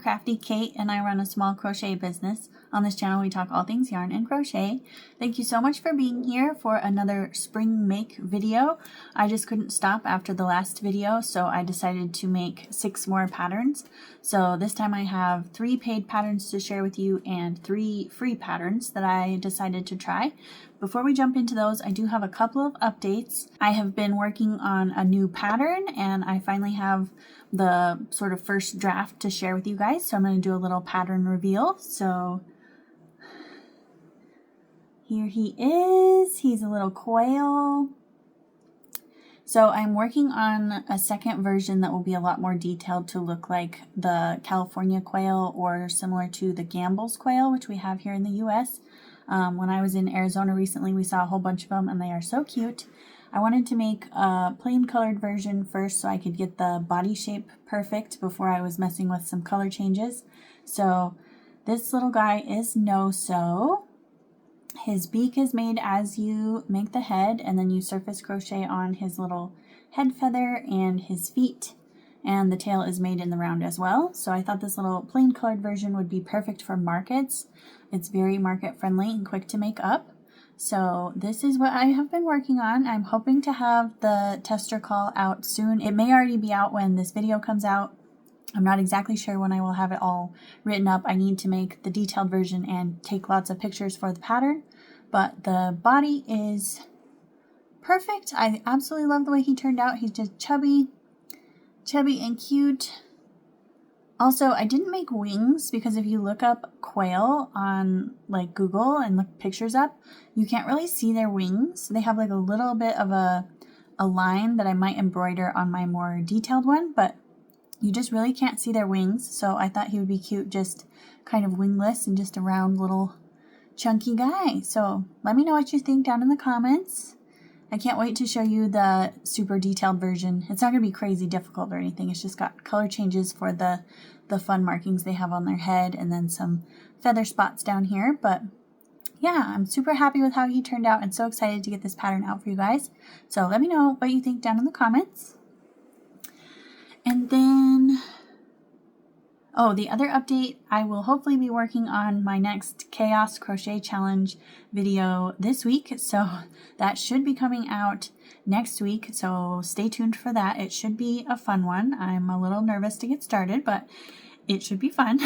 Crafty Kate and I run a small crochet business. On this channel we talk all things yarn and crochet. Thank you so much for being here for another spring make video. I just couldn't stop after the last video, so I decided to make 6 more patterns. So this time I have 3 paid patterns to share with you and 3 free patterns that I decided to try. Before we jump into those, I do have a couple of updates. I have been working on a new pattern and I finally have the sort of first draft to share with you guys. So I'm going to do a little pattern reveal. So here he is. He's a little quail. So I'm working on a second version that will be a lot more detailed to look like the California quail or similar to the Gamble's quail, which we have here in the US. When I was in Arizona recently, we saw a whole bunch of them and they are so cute. I wanted to make a plain colored version first so I could get the body shape perfect before I was messing with some color changes. So this little guy is no-sew. His beak is made as you make the head, and then you surface crochet on his little head feather and his feet. And the tail is made in the round as well. So I thought this little plain colored version would be perfect for markets. It's very market friendly and quick to make up. So this is what I have been working on. I'm hoping to have the tester call out soon. It may already be out when this video comes out. I'm not exactly sure when I will have it all written up. I need to make the detailed version and take lots of pictures for the pattern. But the body is perfect. I absolutely love the way he turned out. He's just chubby and cute. Also, I didn't make wings because if you look up quail on like Google and look pictures up, you can't really see their wings. They have like a little bit of a line that I might embroider on my more detailed one, but you just really can't see their wings. So I thought he would be cute just kind of wingless and just a round little chunky guy. So let me know what you think down in the comments. I can't wait to show you the super detailed version. It's not going to be crazy difficult or anything. It's just got color changes for the fun markings they have on their head and then some feather spots down here. But yeah, I'm super happy with how he turned out and so excited to get this pattern out for you guys. So let me know what you think down in the comments. And then, oh, the other update, I will hopefully be working on my next Chaos Crochet Challenge video this week. So that should be coming out next week. So stay tuned for that. It should be a fun one. I'm a little nervous to get started, but it should be fun.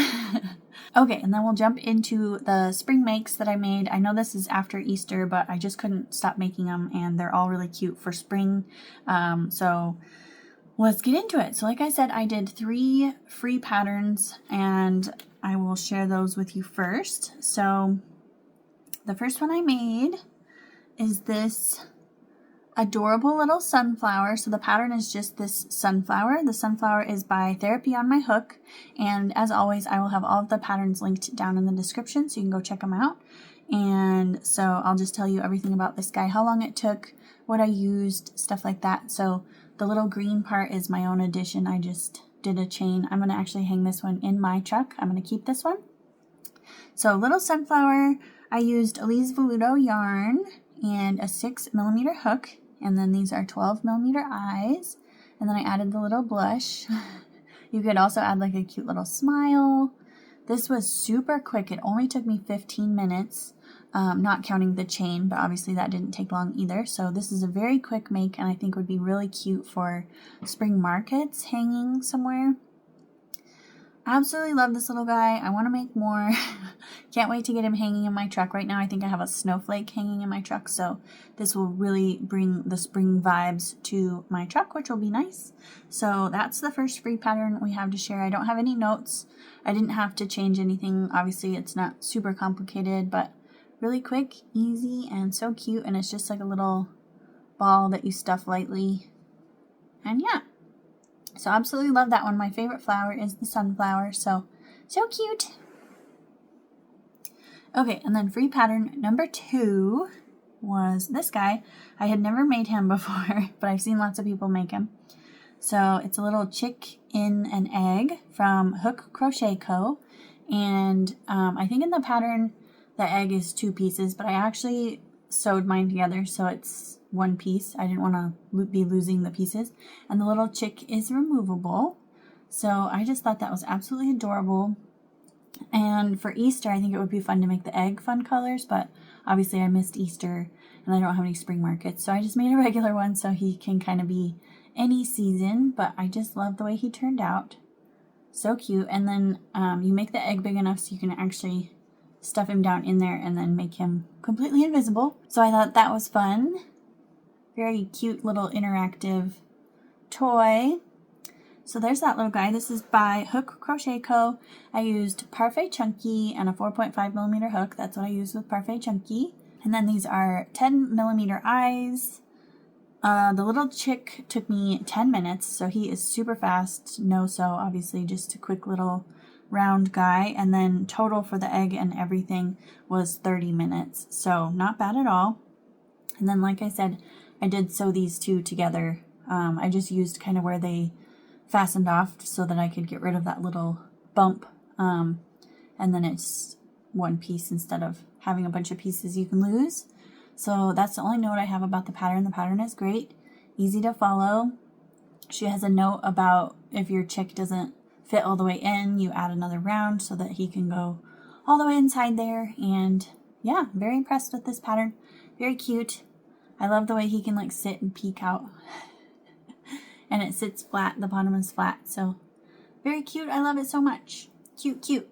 Okay, and then we'll jump into the spring makes that I made. I know this is after Easter, but I just couldn't stop making them and they're all really cute for spring. So let's get into it. So like I said, I did 3 free patterns and I will share those with you first. So the first one I made is this adorable little sunflower. So the pattern is just this sunflower. The sunflower is by Therapy on My Hook. And as always, I will have all of the patterns linked down in the description so you can go check them out. And so I'll just tell you everything about this guy, how long it took, what I used, stuff like that. So the little green part is my own addition. I just did a chain. I'm going to actually hang this one in my truck. I'm going to keep this one. So little sunflower, I used Elise Veludo yarn and a 6mm hook. And then these are 12mm eyes. And then I added the little blush. You could also add like a cute little smile. This was super quick. It only took me 15 minutes. Not counting the chain, but obviously that didn't take long either. So this is a very quick make and I think would be really cute for spring markets hanging somewhere. Absolutely love this little guy. I want to make more. Can't wait to get him hanging in my truck. Right now I think I have a snowflake hanging in my truck, so this will really bring the spring vibes to my truck, which will be nice. So that's the first free pattern we have to share. I don't have any notes. I didn't have to change anything. Obviously it's not super complicated, but really quick, easy, and so cute. And it's just like a little ball that you stuff lightly. And yeah, so absolutely love that one. My favorite flower is the sunflower. So cute. Okay, and then free pattern number 2 was this guy. I had never made him before, but I've seen lots of people make him. So it's a little chick in an egg from Hook Crochet Co. And I think in the pattern, the egg is 2 pieces, but I actually sewed mine together so it's 1 piece. I didn't want to be losing the pieces. And the little chick is removable. So I just thought that was absolutely adorable. And for Easter, I think it would be fun to make the egg fun colors, but obviously I missed Easter and I don't have any spring markets. So I just made a regular one so he can kind of be any season, but I just love the way he turned out. So cute. And then you make the egg big enough so you can actually stuff him down in there and then make him completely invisible. So I thought that was fun. Very cute little interactive toy. So there's that little guy. This is by Hook Crochet Co. I used Parfait Chunky and a 4.5mm hook. That's what I used with Parfait Chunky. And then these are 10mm eyes. The little chick took me 10 minutes, so he is super fast. No sew, obviously, just a quick little round guy. And then total for the egg and everything was 30 minutes. So not bad at all. And then, like I said, I did sew these two together. I just used kind of where they fastened off so that I could get rid of that little bump. And then it's one piece instead of having a bunch of pieces you can lose. So that's the only note I have about the pattern. The pattern is great, easy to follow. She has a note about if your chick doesn't fit all the way in, you add another round so that he can go all the way inside there. And yeah, very impressed with this pattern. Very cute. I love the way he can like sit and peek out. And it sits flat, the bottom is flat. So very cute. I love it so much. Cute, cute.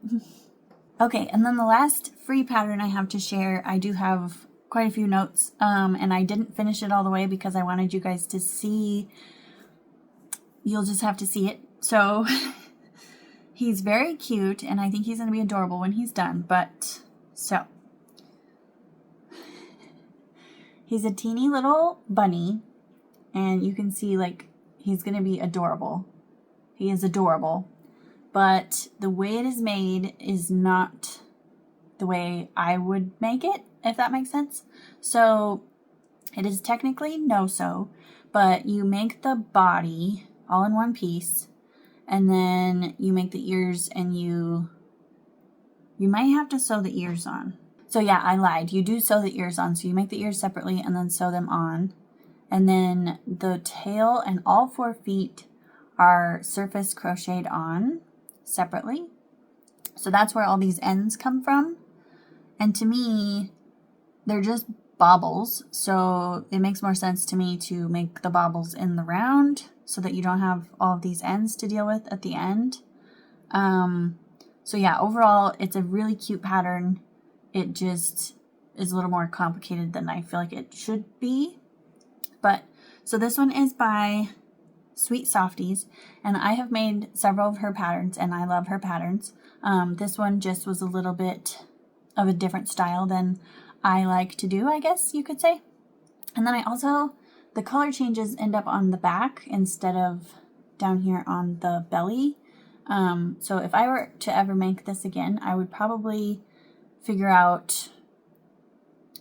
Okay, and then the last free pattern I have to share, I do have quite a few notes, and I didn't finish it all the way because I wanted you guys to see. You'll just have to see it. So he's very cute, and I think he's going to be adorable when he's done. But so he's a teeny little bunny, and you can see like he's going to be adorable. He is adorable, but the way it is made is not the way I would make it, if that makes sense. So it is technically no sew, but you make the body all in one piece, and then you make the ears, and you might have to sew the ears on. So yeah, I lied. You do sew the ears on. So you make the ears separately and then sew them on. And then the tail and all 4 feet are surface crocheted on separately. So that's where all these ends come from. And to me, they're just baubles. So it makes more sense to me to make the baubles in the round so that you don't have all of these ends to deal with at the end. So yeah, overall, it's a really cute pattern. It just is a little more complicated than I feel like it should be. But so this one is by Sweet Softies, and I have made several of her patterns, and I love her patterns. This one just was a little bit of a different style than I like to do, I guess you could say. And then I also, the color changes end up on the back instead of down here on the belly. So if I were to ever make this again, I would probably figure out,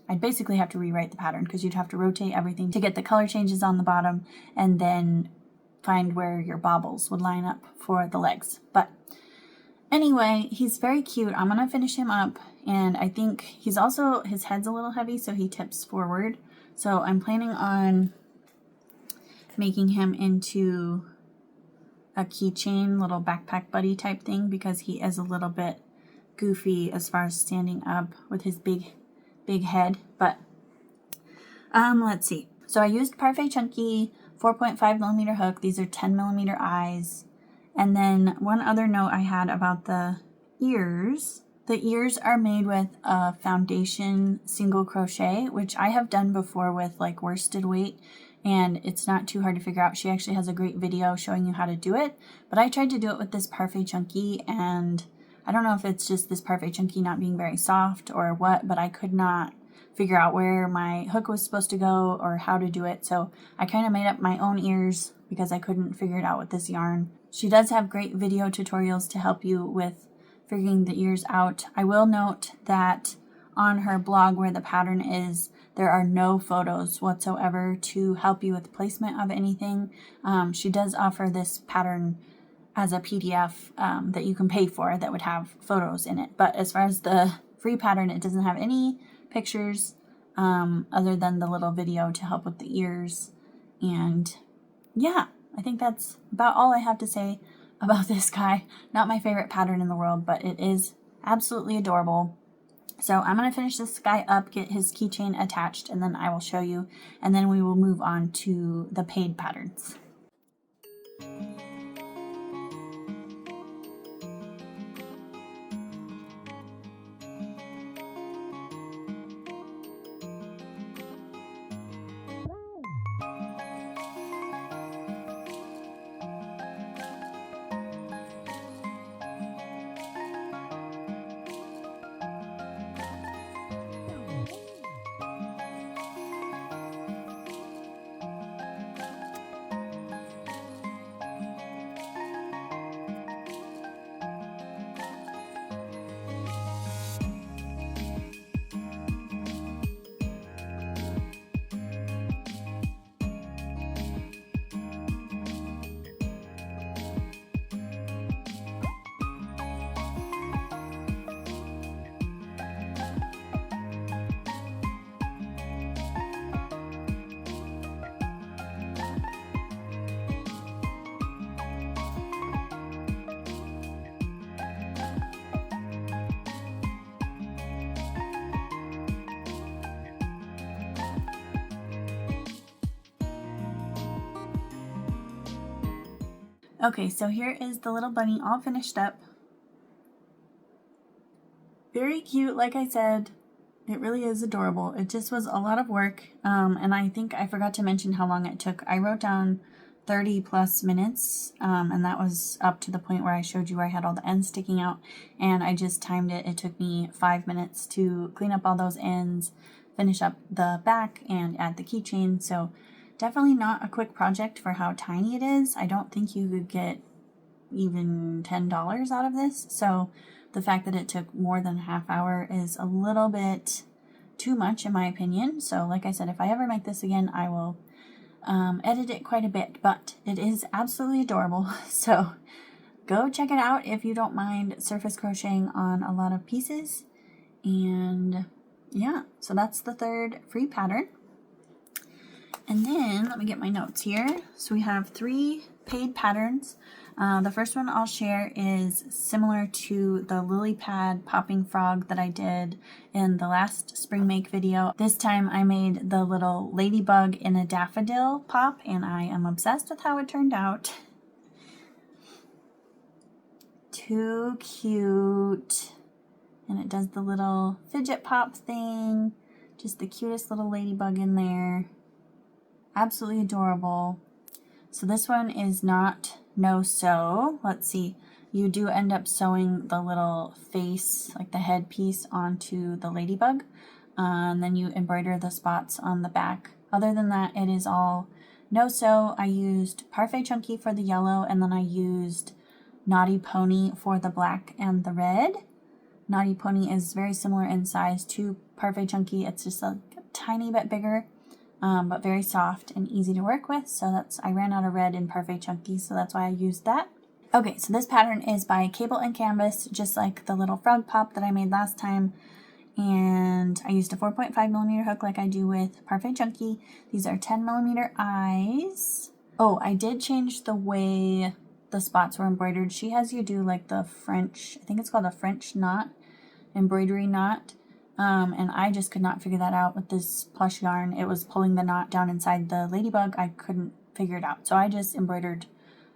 I'd basically have to rewrite the pattern because you'd have to rotate everything to get the color changes on the bottom and then find where your baubles would line up for the legs. But anyway, he's very cute. I'm going to finish him up, and I think he's also, his head's a little heavy, so he tips forward. So I'm planning on making him into a keychain, little backpack buddy type thing, because he is a little bit goofy as far as standing up with his big head. But let's see. So I used Parfait Chunky 4.5mm hook. These are 10mm eyes. And then one other note I had about the ears. The ears are made with a foundation single crochet, which I have done before with like worsted weight, and it's not too hard to figure out. She actually has a great video showing you how to do it, but I tried to do it with this Parfait Chunky, and I don't know if it's just this Parfait Chunky not being very soft or what, but I could not figure out where my hook was supposed to go or how to do it. So I kind of made up my own ears because I couldn't figure it out with this yarn. She does have great video tutorials to help you with figuring the ears out. I will note that on her blog where the pattern is, there are no photos whatsoever to help you with placement of anything. She does offer this pattern as a PDF that you can pay for that would have photos in it. But as far as the free pattern, it doesn't have any pictures other than the little video to help with the ears. And yeah, I think that's about all I have to say about this guy. Not my favorite pattern in the world, but it is absolutely adorable. So I'm going to finish this guy up, get his keychain attached, and then I will show you, and then we will move on to the paid patterns. Okay, so here is the little bunny all finished up. Very cute, like I said. It really is adorable. It just was a lot of work, and I think I forgot to mention how long it took. I wrote down 30 plus minutes, and that was up to the point where I showed you where I had all the ends sticking out, and I just timed it. It took me 5 minutes to clean up all those ends, finish up the back, and add the keychain. So definitely not a quick project for how tiny it is. I don't think you could get even $10 out of this. So the fact that it took more than a half hour is a little bit too much in my opinion. So like I said, if I ever make this again, I will edit it quite a bit, but it is absolutely adorable. So go check it out if you don't mind surface crocheting on a lot of pieces. And yeah, so that's the third free pattern. And then let me get my notes here. So we have 3 paid patterns. The first one I'll share is similar to the lily pad popping frog that I did in the last spring make video. This time I made the little ladybug in a daffodil pop, and I am obsessed with how it turned out. Too cute. And it does the little fidget pop thing. Just the cutest little ladybug in there. Absolutely adorable. So this one is not no sew. Let's see. You do end up sewing the little face, like the head piece, onto the ladybug. And then you embroider the spots on the back. Other than that, it is all no sew. I used Parfait Chunky for the yellow, and then I used Naughty Pony for the black and the red. Naughty Pony is very similar in size to Parfait Chunky. It's just a tiny bit bigger. But very soft and easy to work with. So I ran out of red in Parfait Chunky, so that's why I used that. Okay, so this pattern is by Cable and Canvas, just like the little frog pop that I made last time. And I used a 4.5mm hook like I do with Parfait Chunky. These are 10mm eyes. Oh, I did change the way the spots were embroidered. She has you do like the French, I think it's called a French knot, embroidery knot. And I just could not figure that out with this plush yarn. It was pulling the knot down inside the ladybug. I couldn't figure it out. So I just embroidered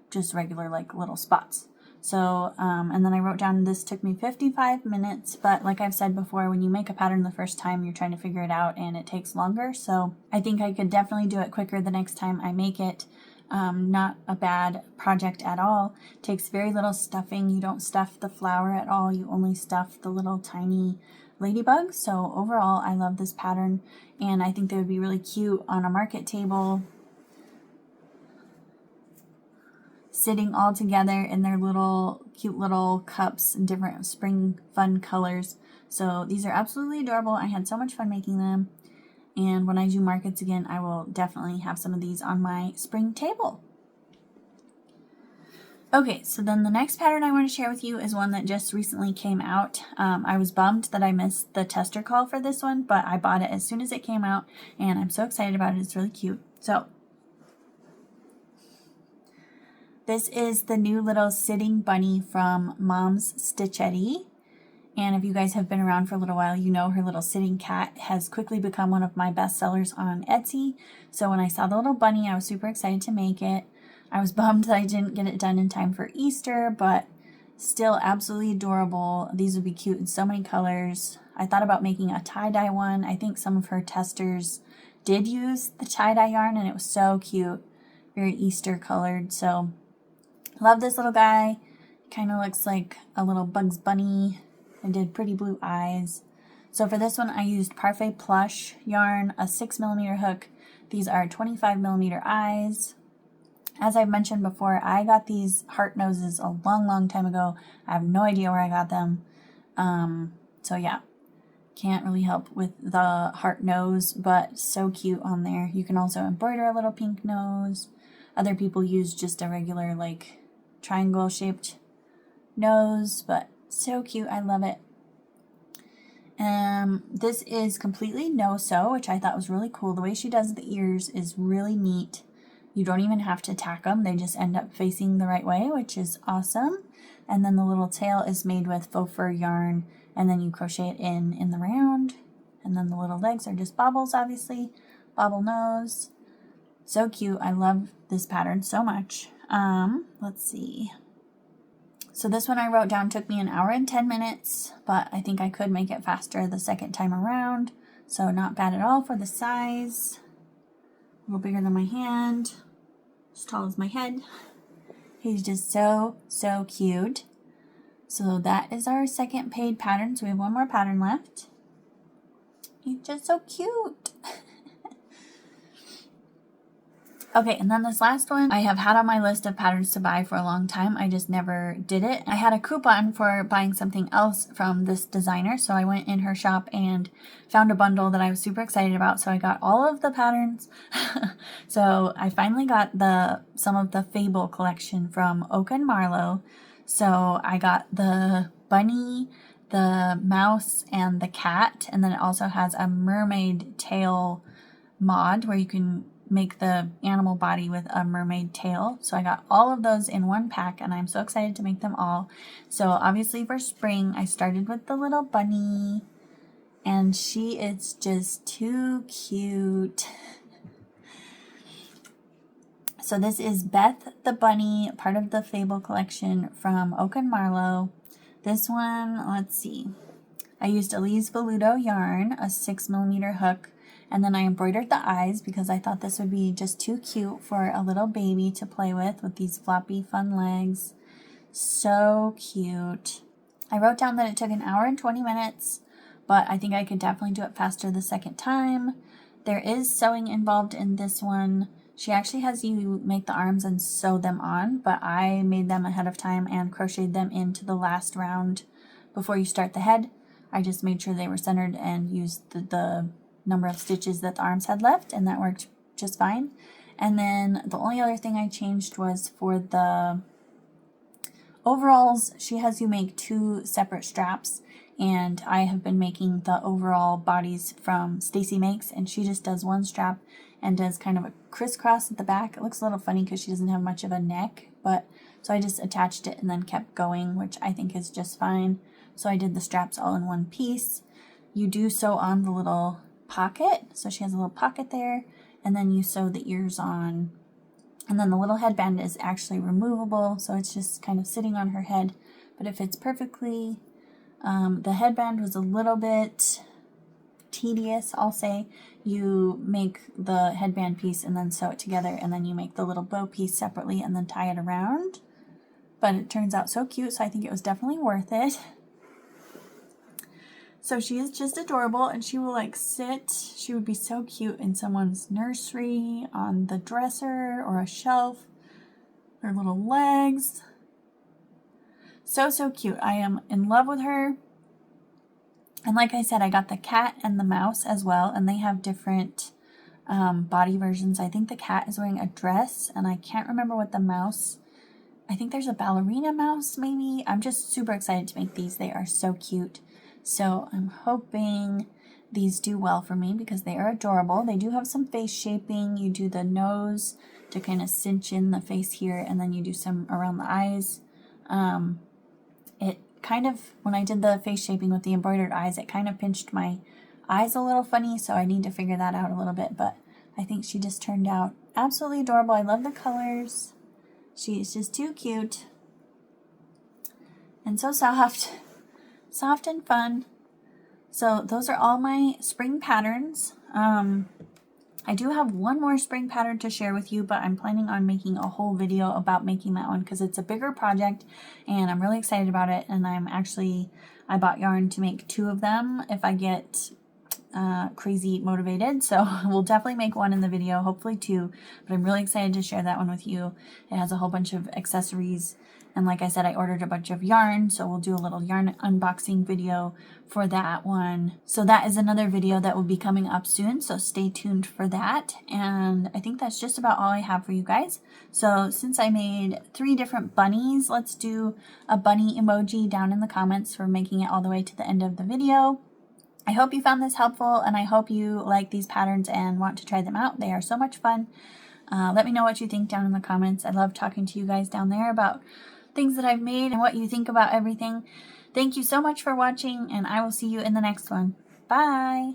just regular like little spots. So, and then I wrote down this took me 55 minutes, but like I've said before, when you make a pattern the first time, you're trying to figure it out and it takes longer. So I think I could definitely do it quicker the next time I make it. Not a bad project at all. Takes very little stuffing. You don't stuff the flower at all. You only stuff the little tiny ladybug. So overall, I love this pattern, and I think they would be really cute on a market table, sitting all together in their little cute little cups and different spring fun colors. So these are absolutely adorable. I had so much fun making them, and when I do markets again, I will definitely have some of these on my spring table. Okay, so then the next pattern I want to share with you is one that just recently came out. I was bummed that I missed the tester call for this one, but I bought it as soon as it came out, and I'm so excited about it. It's really cute. So This is the new little sitting bunny from Mom's Stitchetti. And if you guys have been around for a little while, you know her little sitting cat has quickly become one of my best sellers on Etsy. So when I saw the little bunny, I was super excited to make it. I was bummed that I didn't get it done in time for Easter, but still absolutely adorable. These would be cute in so many colors. I thought about making a tie-dye one. I think some of her testers did use the tie-dye yarn, and it was so cute. Very Easter colored. So love this little guy. Kind of looks like a little Bugs Bunny. I did pretty blue eyes. So for this one, I used Parfait Plush yarn, a 6mm hook. These are 25mm eyes. As I've mentioned before, I got these heart noses a long time ago. I have no idea where I got them. So yeah, can't really help with the heart nose, but so cute on there. You can also embroider a little pink nose. Other people use just a regular like triangle shaped nose, but so cute. I love it. This is completely no-sew, which I thought was really cool. The way she does the ears is really neat. You don't even have to tack them. They just end up facing the right way, which is awesome. And then the little tail is made with faux fur yarn, and then you crochet it in the round. And then the little legs are just bobbles, obviously. Bobble nose. So cute. I love this pattern so much. Let's see. So this one I wrote down took me 1 hour and 10 minutes, but I think I could make it faster the second time around. So not bad at all for the size. A little bigger than my hand, as tall as my head. He's just so cute. So that is our second paid pattern. So we have one more pattern left. He's just so cute. Okay, and then this last one I have had on my list of patterns to buy for a long time. I just never did it. I had a coupon for buying something else from this designer, so I went in her shop and found a bundle that I was super excited about. So I got all of the patterns. So I finally got some of the Fable collection from Oak and Marlowe. So I got the bunny, the mouse, and the cat, and then it also has a mermaid tail mod where you can make the animal body with a mermaid tail. So I got all of those in one pack, and I'm so excited to make them all. So obviously for spring, I started with the little bunny, and she is just too cute. So this is Beth the Bunny, part of the Fable collection from Oak and Marlowe. This one, let's see. I used Elise Veludo yarn, a 6mm hook, and then I embroidered the eyes because I thought this would be just too cute for a little baby to play with these floppy, fun legs. So cute. I wrote down that it took 1 hour and 20 minutes, but I think I could definitely do it faster the second time. There is sewing involved in this one. She actually has you make the arms and sew them on, but I made them ahead of time and crocheted them into the last round before you start the head. I just made sure they were centered and used the number of stitches that the arms had left, and that worked just fine. And then the only other thing I changed was for the overalls. She has you make 2 separate straps, and I have been making the overall bodies from Stacy Makes, and she just does 1 strap and does kind of a crisscross at the back. It looks a little funny because she doesn't have much of a neck, but so I just attached it and then kept going, which I think is just fine. So I did the straps all in one piece. You do sew on the little pocket, so she has a little pocket there, and then you sew the ears on, and then the little headband is actually removable, so it's just kind of sitting on her head, but it fits perfectly. The headband was a little bit tedious, I'll say. You make the headband piece and then sew it together, and then you make the little bow piece separately and then tie it around, but it turns out so cute, so I think it was definitely worth it. So she is just adorable, and she will like sit. She would be so cute in someone's nursery, on the dresser or a shelf. Her little legs. So cute. I am in love with her. And like I said, I got the cat and the mouse as well, and they have different body versions. I think the cat is wearing a dress, and I can't remember what the mouse, I think there's a ballerina mouse maybe. I'm just super excited to make these. They are so cute. So I'm hoping these do well for me because they are adorable. They do have some face shaping. You do the nose to kind of cinch in the face here, and then you do some around the eyes. It kind of, when I did the face shaping with the embroidered eyes, it kind of pinched my eyes a little funny, so I need to figure that out a little bit, but I think she just turned out absolutely adorable. I love the colors. She's just too cute and so soft and fun. So those are all my spring patterns. I do have one more spring pattern to share with you, but I'm planning on making a whole video about making that one because it's a bigger project and I'm really excited about it. And I bought yarn to make 2 of them if I get crazy motivated. So we'll definitely make one in the video, hopefully 2, but I'm really excited to share that one with you. It has a whole bunch of accessories. And like I said, I ordered a bunch of yarn, so we'll do a little yarn unboxing video for that one. So that is another video that will be coming up soon, so stay tuned for that. And I think that's just about all I have for you guys. So since I made 3 different bunnies, let's do a bunny emoji down in the comments for making it all the way to the end of the video. I hope you found this helpful, and I hope you like these patterns and want to try them out. They are so much fun. Let me know what you think down in the comments. I love talking to you guys down there about things that I've made and what you think about everything. Thank you so much for watching, and I will see you in the next one. Bye!